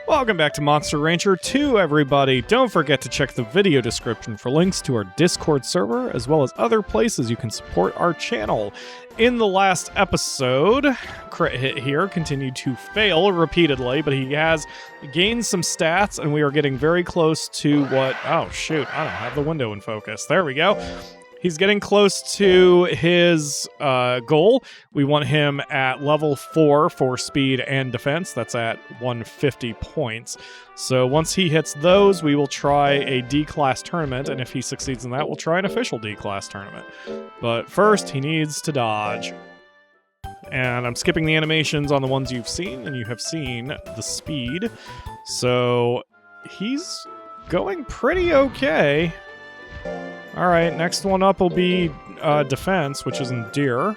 Welcome back to Monster Rancher 2, everybody. Don't forget to check the video description for links to our Discord server, as well as other places you can support our channel. In the last episode, Crit Hit here continued to fail repeatedly, but he has gained some stats, and we are getting very close to what... Oh, shoot. I don't have the window in focus. There we go. He's getting close to his goal. We want him at level 4 for speed and defense. That's at 150 points. So once he hits those, we will try a D-class tournament, and if he succeeds in that, we'll try an official D-class tournament. But first, he needs to dodge. And I'm skipping the animations on the ones you've seen, and you have seen the speed. So he's going pretty okay. Alright, next one up will be defense, which is Endear.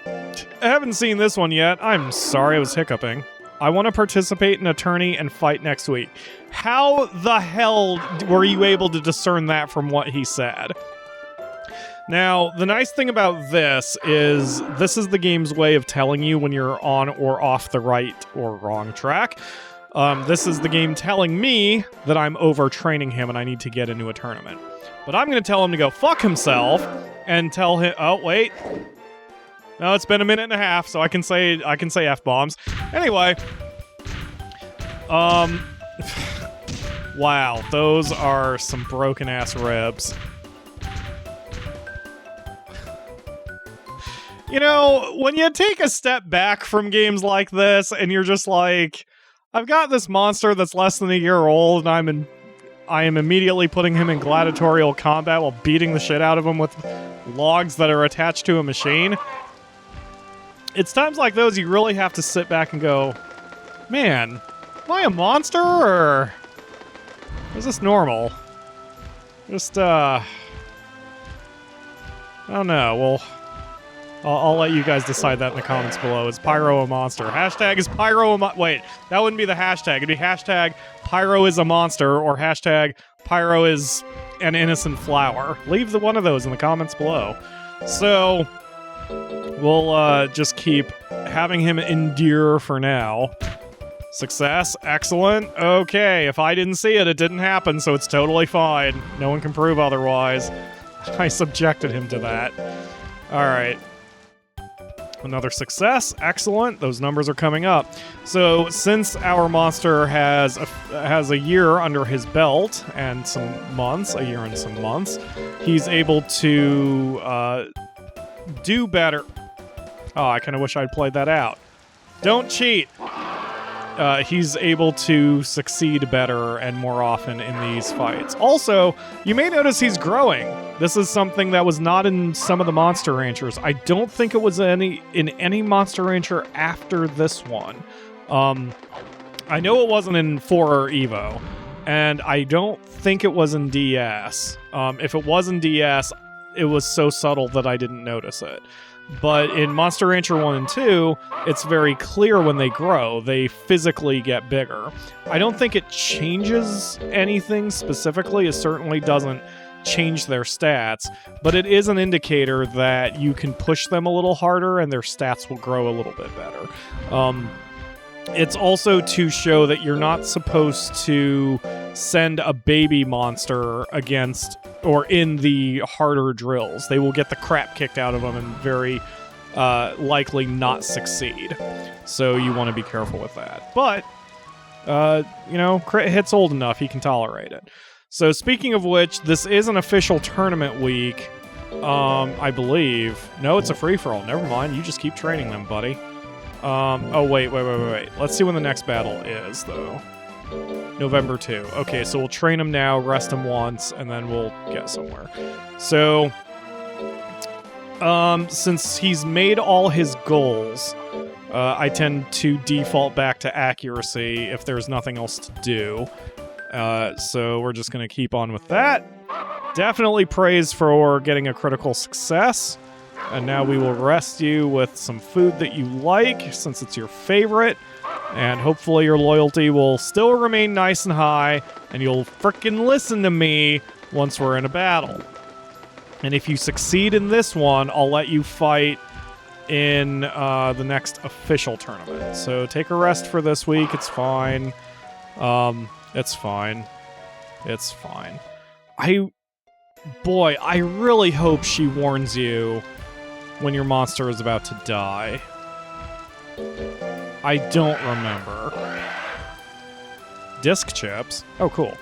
I haven't seen this one yet. I'm sorry, I was hiccuping. I want to participate in a tourney and fight next week. How the hell were you able to discern that from what he said? Now, the nice thing about this is the game's way of telling you when you're on or off the right or wrong track. This is the game telling me that I'm overtraining him and I need to get into a tournament. But I'm going to tell him to go fuck himself and tell him... Oh, wait. No, it's been a minute and a half, so I can say F-bombs. Anyway. Wow, those are some broken-ass ribs. You know, when you take a step back from games like this and you're just like, I've got this monster that's less than a year old and I am immediately putting him in gladiatorial combat while beating the shit out of him with logs that are attached to a machine. It's times like those you really have to sit back and go, man, am I a monster or is this normal? Just, I don't know. Well, I'll let you guys decide that in the comments below. Is Pyro a monster? Hashtag is Pyro a monster? Wait, that wouldn't be the hashtag. It'd be hashtag Pyro is a monster or hashtag Pyro is an innocent flower. Leave the one of those in the comments below. So, we'll just keep having him Endear for now. Success. Excellent. Okay, if I didn't see it, it didn't happen, so it's totally fine. No one can prove otherwise. I subjected him to that. Alright. Another success. Excellent. Those numbers are coming up. So, since our monster has a year under his belt and some months, a year and some months, he's able to do better. Oh, I kind of wish I'd played that out. Don't cheat. He's able to succeed better and more often in these fights. Also, you may notice he's growing. This is something that was not in some of the Monster Ranchers. I don't think it was in any Monster Rancher after this one. I know it wasn't in 4 or Evo, and I don't think it was in DS. If it was in DS, it was so subtle that I didn't notice it. But in Monster Rancher 1 and 2, it's very clear when they grow. They physically get bigger. I don't think it changes anything specifically. It certainly doesn't change their stats, but it is an indicator that you can push them a little harder and their stats will grow a little bit better. It's also to show that you're not supposed to send a baby monster against or in the harder drills. They will get the crap kicked out of them and very likely not succeed. So you want to be careful with that. But, you know, Crit Hit's old enough, he can tolerate it. So speaking of which, this is an official tournament week, I believe. No, it's a free-for-all. Never mind, you just keep training them, buddy. Oh, wait. Let's see when the next battle is, though. November 2. Okay, so we'll train him now, rest him once, and then we'll get somewhere. So, since he's made all his goals, I tend to default back to accuracy if there's nothing else to do. So we're just going to keep on with that. Definitely praise for getting a critical success. And now we will rest you with some food that you like, since it's your favorite. And hopefully your loyalty will still remain nice and high, and you'll frickin' listen to me once we're in a battle. And if you succeed in this one, I'll let you fight in the next official tournament. So take a rest for this week, it's fine. It's fine. It's fine. Boy, I really hope she warns you when your monster is about to die. I don't remember. Disc chips? Oh, cool.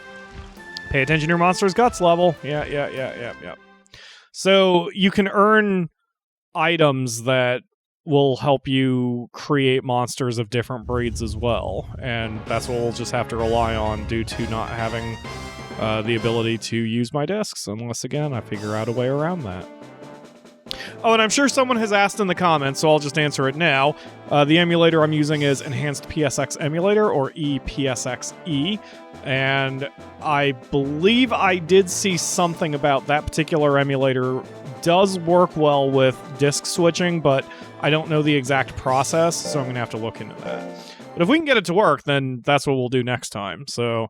Pay attention to your monster's guts level. Yeah. So you can earn items that will help you create monsters of different breeds as well. And that's what we'll just have to rely on due to not having the ability to use my discs. Unless, again, I figure out a way around that. Oh, and I'm sure someone has asked in the comments, so I'll just answer it now. The emulator I'm using is Enhanced PSX Emulator, or EPSXE, and I believe I did see something about that particular emulator does work well with disk switching, but I don't know the exact process, so I'm going to have to look into that. But if we can get it to work, then that's what we'll do next time. So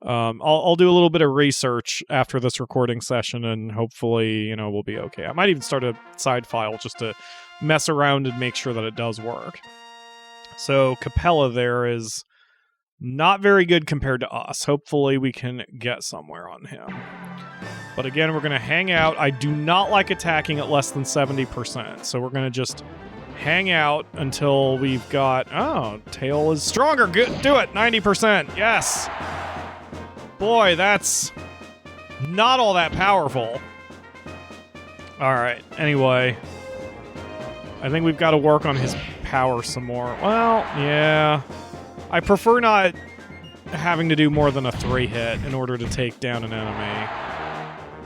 I'll do a little bit of research after this recording session, and hopefully, we'll be okay. I might even start a side file just to mess around and make sure that it does work. So Capella there is not very good compared to us. Hopefully we can get somewhere on him. But again, we're going to hang out. I do not like attacking at less than 70%, so we're going to just hang out until we've got... Oh, tail is stronger. Good. Do it. 90%. Yes. Boy, that's not all that powerful. Alright, anyway. I think we've got to work on his power some more. Well, yeah. I prefer not having to do more than a 3-hit in order to take down an enemy.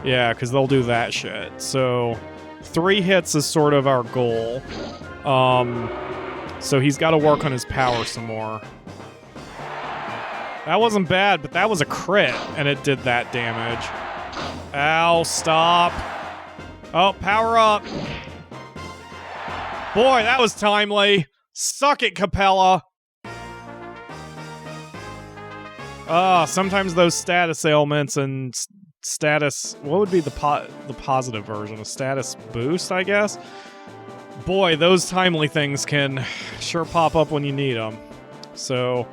Yeah, because they'll do that shit. So, 3 hits is sort of our goal. So he's got to work on his power some more. That wasn't bad, but that was a crit, and it did that damage. Ow, stop. Oh, power up. Boy, that was timely. Suck it, Capella. Sometimes those status ailments and status... What would be the positive version? A status boost, I guess? Boy, those timely things can sure pop up when you need them. So...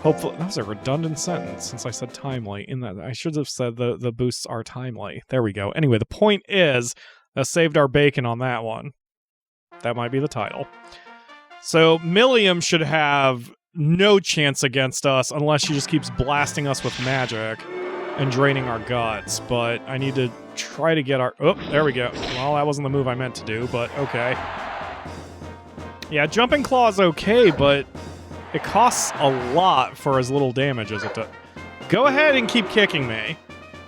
Hopefully, that was a redundant sentence since I said timely. In that, I should have said the boosts are timely. There we go. Anyway, the point is, saved our bacon on that one. That might be the title. So, Millium should have no chance against us unless she just keeps blasting us with magic and draining our guts. But I need to try to get our... Oh, there we go. Well, that wasn't the move I meant to do, but okay. Yeah, Jumping Claw's okay, but... It costs a lot for as little damage as it does. Go ahead and keep kicking me.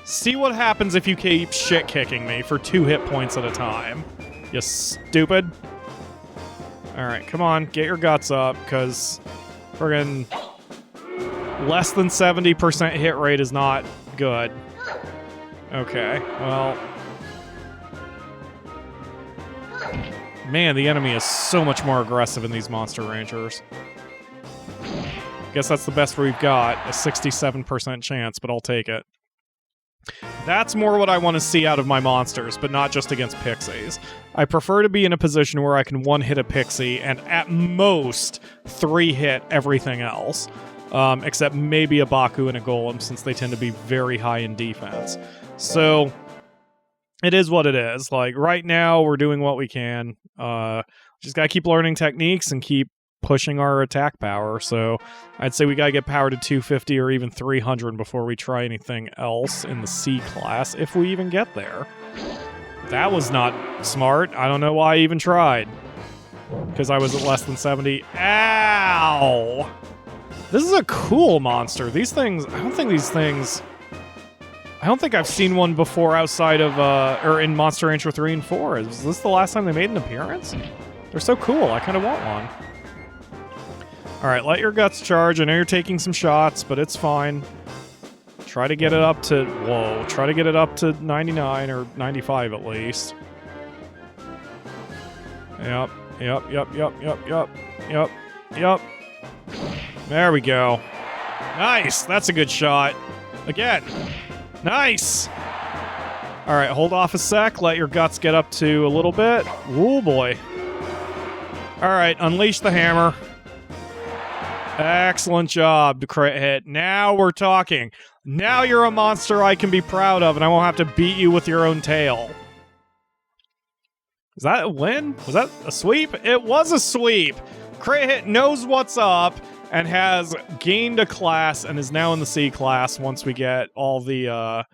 See what happens if you keep shit-kicking me for 2 hit points at a time. You stupid. Alright, come on. Get your guts up, because friggin' less than 70% hit rate is not good. Okay, well... Man, the enemy is so much more aggressive in these Monster Rangers. Guess that's the best we've got, a 67% chance, but I'll take it. That's more what I want to see out of my monsters, but not just against pixies. I prefer to be in a position where I can 1-hit a pixie and at most 3-hit everything else. Except maybe a Baku and a Golem, since they tend to be very high in defense. So, it is what it is. Like, right now, we're doing what we can. Just gotta keep learning techniques and keep pushing our attack power, so I'd say we gotta get power to 250 or even 300 before we try anything else in the C class, if we even get there. That was not smart. I don't know why I even tried. Because I was at less than 70. Ow! This is a cool monster. These things, I don't think I've seen one before outside of, or in Monster Rancher 3 and 4. Is this the last time they made an appearance? They're so cool, I kind of want one. Alright, let your guts charge. I know you're taking some shots, but it's fine. Try to get it up to... Whoa. Try to get it up to 99 or 95 at least. Yep. There we go. Nice! That's a good shot. Again. Nice! Alright, hold off a sec. Let your guts get up to a little bit. Ooh, boy. Alright, unleash the hammer. Excellent job, crit hit. Now we're talking. Now you're a monster I can be proud of, and I won't have to beat you with your own tail. Is that a win? Was that a sweep? It was a sweep. Crit hit knows what's up and has gained a class and is now in the C class once we get all the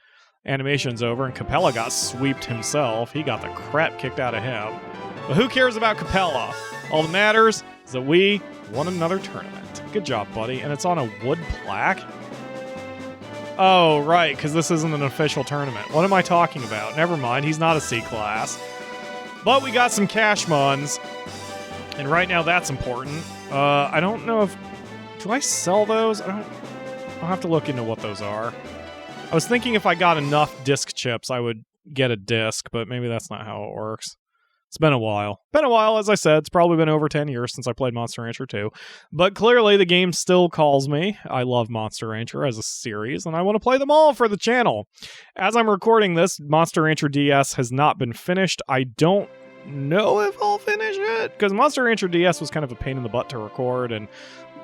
animations over. And Capella got sweeped himself. He got the crap kicked out of him. But who cares about Capella? All that matters is that we won another tournament. Good job, buddy. And it's on a wood plaque? Oh, right, because this isn't an official tournament. What am I talking about? Never mind, he's not a C class. But we got some cash mons, and right now that's important. I don't know if... Do I sell those? I'll have to look into what those are. I was thinking if I got enough disc chips, I would get a disc, but maybe that's not how it works. It's been a while. Been a while, as I said. It's probably been over 10 years since I played Monster Rancher 2. But clearly, the game still calls me. I love Monster Rancher as a series, and I want to play them all for the channel. As I'm recording this, Monster Rancher DS has not been finished. I don't know if I'll finish it, because Monster Rancher DS was kind of a pain in the butt to record, and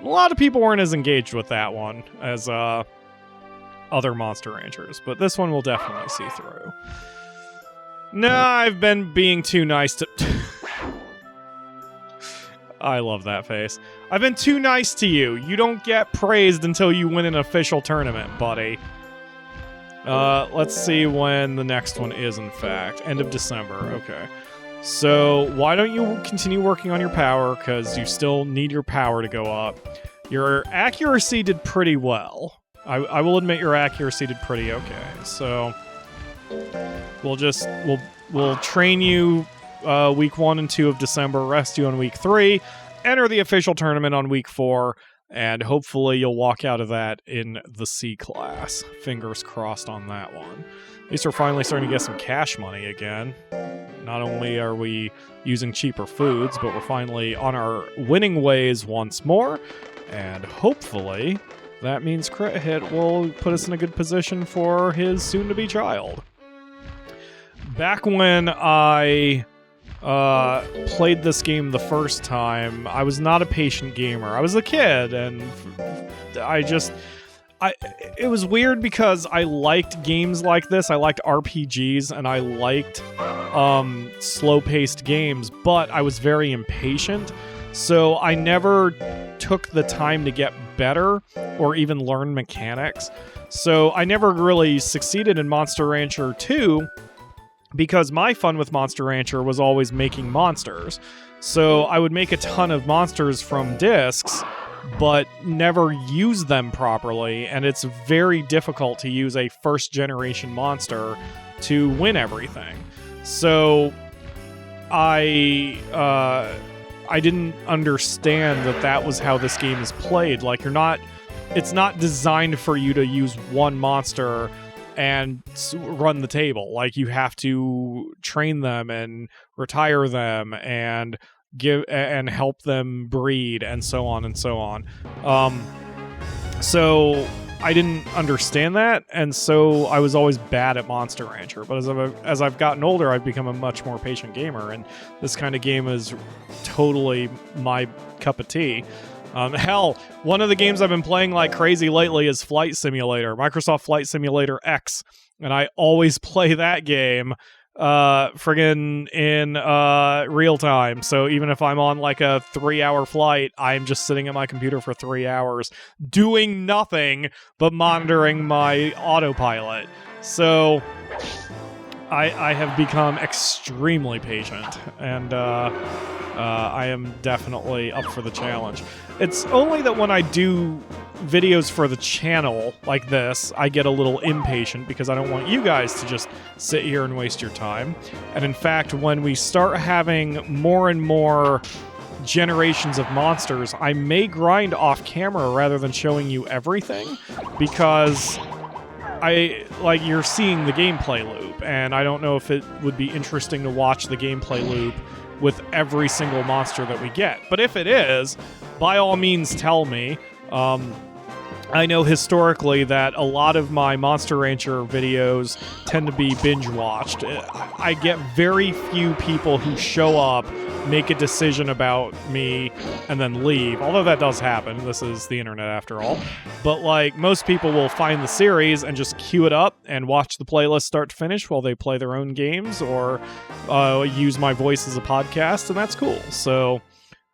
a lot of people weren't as engaged with that one as other Monster Ranchers. But this one we'll definitely see through. No, I've been being too nice to... I love that face. I've been too nice to you. You don't get praised until you win an official tournament, buddy. Let's see when the next one is, in fact. End of December. Okay. So, why don't you continue working on your power, because you still need your power to go up. Your accuracy did pretty well. I will admit your accuracy did pretty okay. So... We'll train you week 1 and 2 of December, rest you on week 3, enter the official tournament on week 4, and hopefully you'll walk out of that in the C class. Fingers crossed on that one. At least we're finally starting to get some cash money again. Not only are we using cheaper foods, but we're finally on our winning ways once more, and hopefully that means Crit Hit will put us in a good position for his soon-to-be child. Back when I played this game the first time, I was not a patient gamer. I was a kid, and it was weird because I liked games like this. I liked RPGs, and I liked slow-paced games, but I was very impatient, so I never took the time to get better or even learn mechanics. So I never really succeeded in Monster Rancher 2, because my fun with Monster Rancher was always making monsters. So I would make a ton of monsters from discs, but never use them properly, and it's very difficult to use a first-generation monster to win everything. So I didn't understand that was how this game is played. Like, it's not designed for you to use one monster and run the table. Like, you have to train them and retire them and help them breed and so on and so on. So I didn't understand that, and so I was always bad at Monster Rancher. But as I've gotten older, I've become a much more patient gamer, and this kind of game is totally my cup of tea. Hell, one of the games I've been playing like crazy lately is Flight Simulator, Microsoft Flight Simulator X, and I always play that game friggin' in real time. So even if I'm on like a 3-hour flight, I'm just sitting at my computer for 3 hours doing nothing but monitoring my autopilot. So I have become extremely patient, and I am definitely up for the challenge. It's only that when I do videos for the channel like this, I get a little impatient because I don't want you guys to just sit here and waste your time. And in fact, when we start having more and more generations of monsters, I may grind off camera rather than showing you everything, because you're seeing the gameplay loop, and I don't know if it would be interesting to watch the gameplay loop with every single monster that we get. But if it is, by all means tell me. I know historically that a lot of my Monster Rancher videos tend to be binge-watched. I get very few people who show up make a decision about me and then leave. Although that does happen. This is the internet after all. But like most people will find the series and just queue it up and watch the playlist start to finish while they play their own games or use my voice as a podcast, and that's cool. So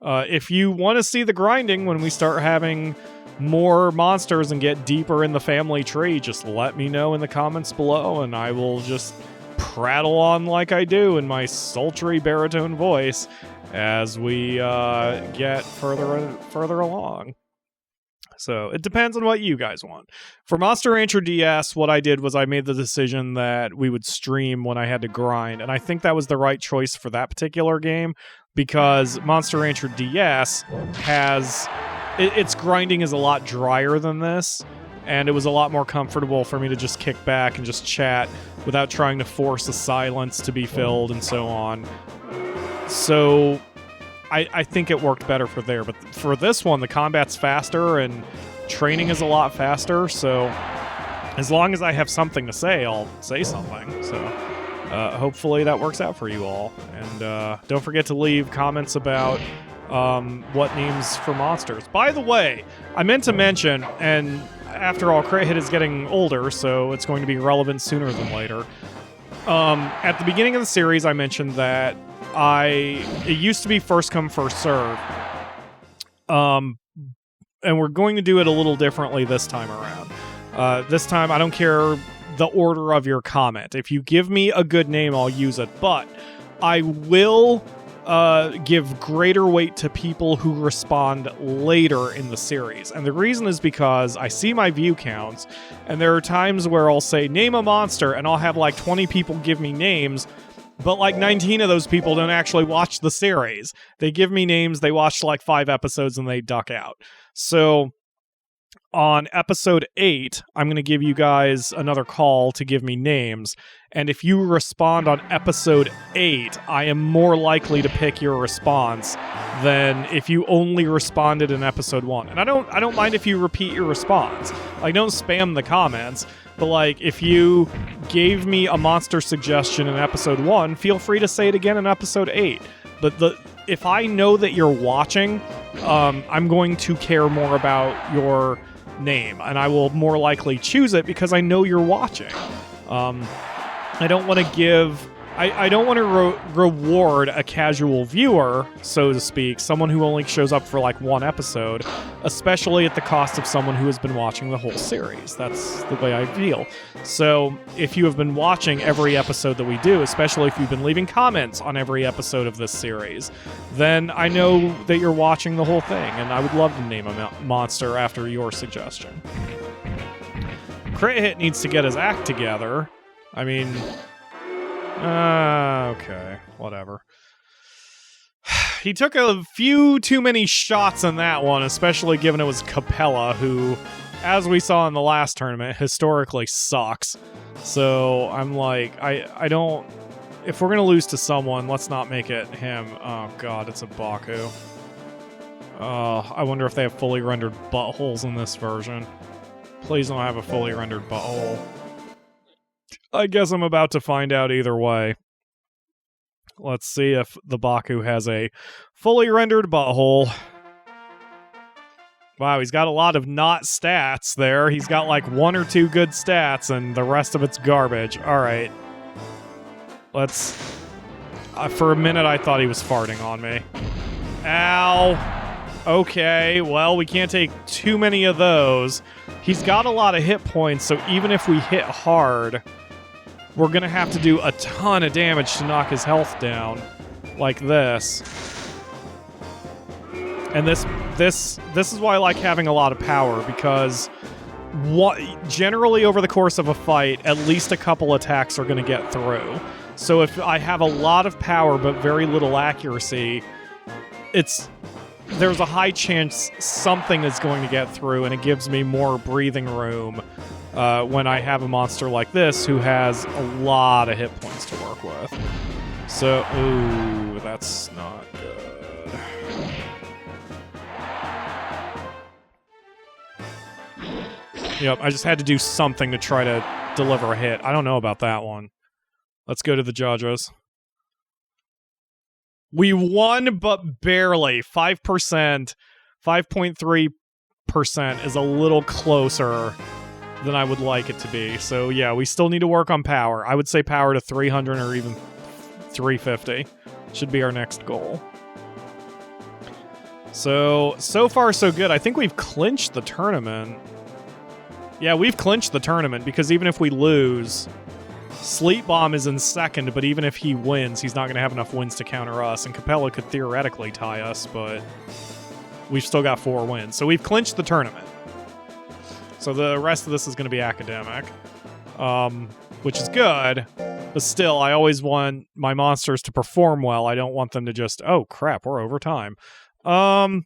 if you want to see the grinding when we start having more monsters and get deeper in the family tree, just let me know in the comments below, and I will just prattle on like I do in my sultry baritone voice as we get further along. So it depends on what you guys want. For Monster Rancher DS, what I did was I made the decision that we would stream when I had to grind, and I think that was the right choice for that particular game because Monster Rancher DS has... its grinding is a lot drier than this, and it was a lot more comfortable for me to just kick back and just chat without trying to force a silence to be filled and so on. So I think it worked better for there. But for this one, the combat's faster and training is a lot faster, so as long as I have something to say, I'll say something. So hopefully that works out for you all. And don't forget to leave comments about what names for monsters. By the way, I meant to mention, and after all, Crit Hit is getting older, so it's going to be relevant sooner than later. At the beginning of the series, I mentioned that it used to be first come, first serve. And we're going to do it a little differently this time around. This time, I don't care the order of your comment. If you give me a good name, I'll use it, but I will give greater weight to people who respond later in the series. And the reason is because I see my view counts, and there are times where I'll say, name a monster, and I'll have like 20 people give me names, but like 19 of those people don't actually watch the series. They give me names, they watch like 5 episodes, and they duck out. So on episode 8, I'm going to give you guys another call to give me names. And if you respond on episode 8, I am more likely to pick your response than if you only responded in episode 1. And I don't mind if you repeat your response. Like, don't spam the comments. But like, if you gave me a monster suggestion in episode 1, feel free to say it again in episode 8. But if I know that you're watching, I'm going to care more about your name, and I will more likely choose it because I know you're watching. I don't want to give... I don't want to reward a casual viewer, so to speak, someone who only shows up for like 1 episode, especially at the cost of someone who has been watching the whole series. That's the way I feel. So if you have been watching every episode that we do, especially if you've been leaving comments on every episode of this series, then I know that you're watching the whole thing, and I would love to name a monster after your suggestion. Crit Hit needs to get his act together. I mean... okay, whatever. He took a few too many shots on that one, especially given it was Capella, who, as we saw in the last tournament, historically sucks. So I'm like, I don't... If we're going to lose to someone, let's not make it him. Oh god, it's a Baku. I wonder if they have fully rendered buttholes in this version. Please don't have a fully rendered butthole. I guess I'm about to find out either way. Let's see if the Baku has a fully rendered butthole. Wow, he's got a lot of not stats there. He's got like 1 or 2 good stats, and the rest of it's garbage. Alright. Let's... for a minute, I thought he was farting on me. Ow. Okay, well, we can't take too many of those. He's got a lot of hit points, so even if we hit hard... we're going to have to do a ton of damage to knock his health down, like this. And this is why I like having a lot of power, because generally over the course of a fight, at least a couple attacks are going to get through. So if I have a lot of power but very little accuracy, there's a high chance something is going to get through, and it gives me more breathing room when I have a monster like this who has a lot of hit points to work with. So, ooh, that's not good. Yep, I just had to do something to try to deliver a hit. I don't know about that one. Let's go to the judges. We won, but barely. 5%, 5.3% is a little closer than I would like it to be. So yeah, we still need to work on power. I would say power to 300 or even 350 should be our next goal. So far so good. I think we've clinched the tournament. Yeah, we've clinched the tournament because even if we lose, Sleep Bomb is in second, but even if he wins, he's not going to have enough wins to counter us, and Capella could theoretically tie us, but we've still got 4 wins. So we've clinched the tournament. So the rest of this is going to be academic, which is good, but still, I always want my monsters to perform well. I don't want them to just, oh crap, we're over time. You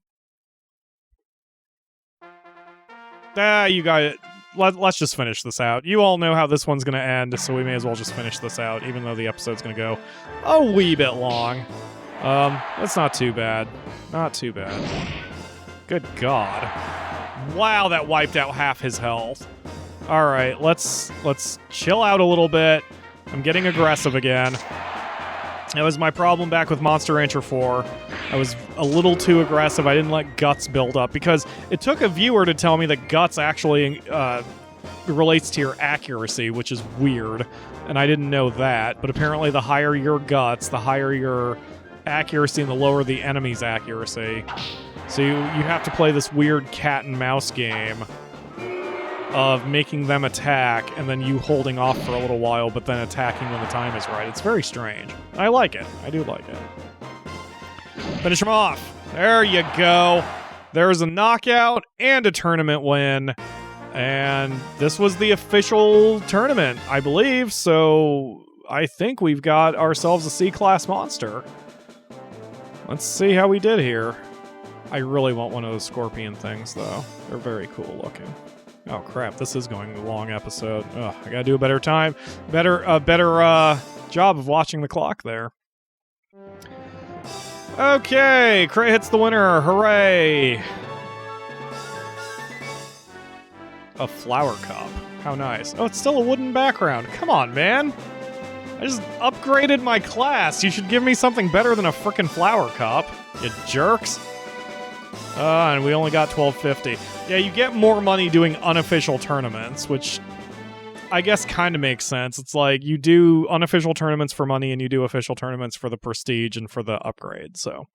got it. Let's just finish this out. You all know how this one's going to end, so we may as well just finish this out, even though the episode's going to go a wee bit long. That's not too bad. Not too bad. Good God. Wow, that wiped out half his health. All right, let's chill out a little bit. I'm getting aggressive again. That was my problem back with Monster Rancher 4. I was a little too aggressive. I didn't let Guts build up because it took a viewer to tell me that Guts actually relates to your accuracy, which is weird, and I didn't know that. But apparently the higher your Guts, the higher your accuracy and the lower the enemy's accuracy. So you have to play this weird cat and mouse game of making them attack and then you holding off for a little while but then attacking when the time is right. It's very strange. I like it. I do like it. Finish him off. There you go. There's a knockout and a tournament win. And this was the official tournament, I believe. So I think we've got ourselves a C-class monster. Let's see how we did here. I really want one of those scorpion things, though. They're very cool looking. Oh crap, this is going a long episode. Ugh, I gotta do a better time. Better job of watching the clock there. Okay, Cray hits the winner. Hooray! A flower cup. How nice. Oh, it's still a wooden background. Come on, man. I just upgraded my class. You should give me something better than a frickin' flower cup, you jerks. And we only got $12.50. Yeah, you get more money doing unofficial tournaments, which I guess kind of makes sense. It's like you do unofficial tournaments for money and you do official tournaments for the prestige and for the upgrade. So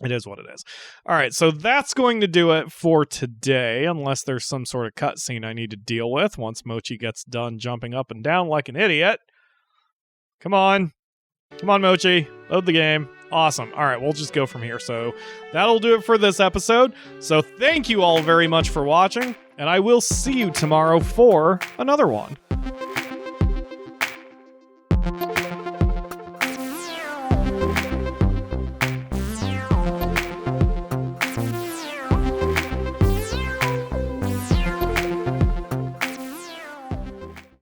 it is what it is. All right, so that's going to do it for today, unless there's some sort of cutscene I need to deal with once Mochi gets done jumping up and down like an idiot. Come on. Come on, Mochi. Load the game. Awesome. All right, we'll just go from here. So that'll do it for this episode. So thank you all very much for watching, and I will see you tomorrow for another one.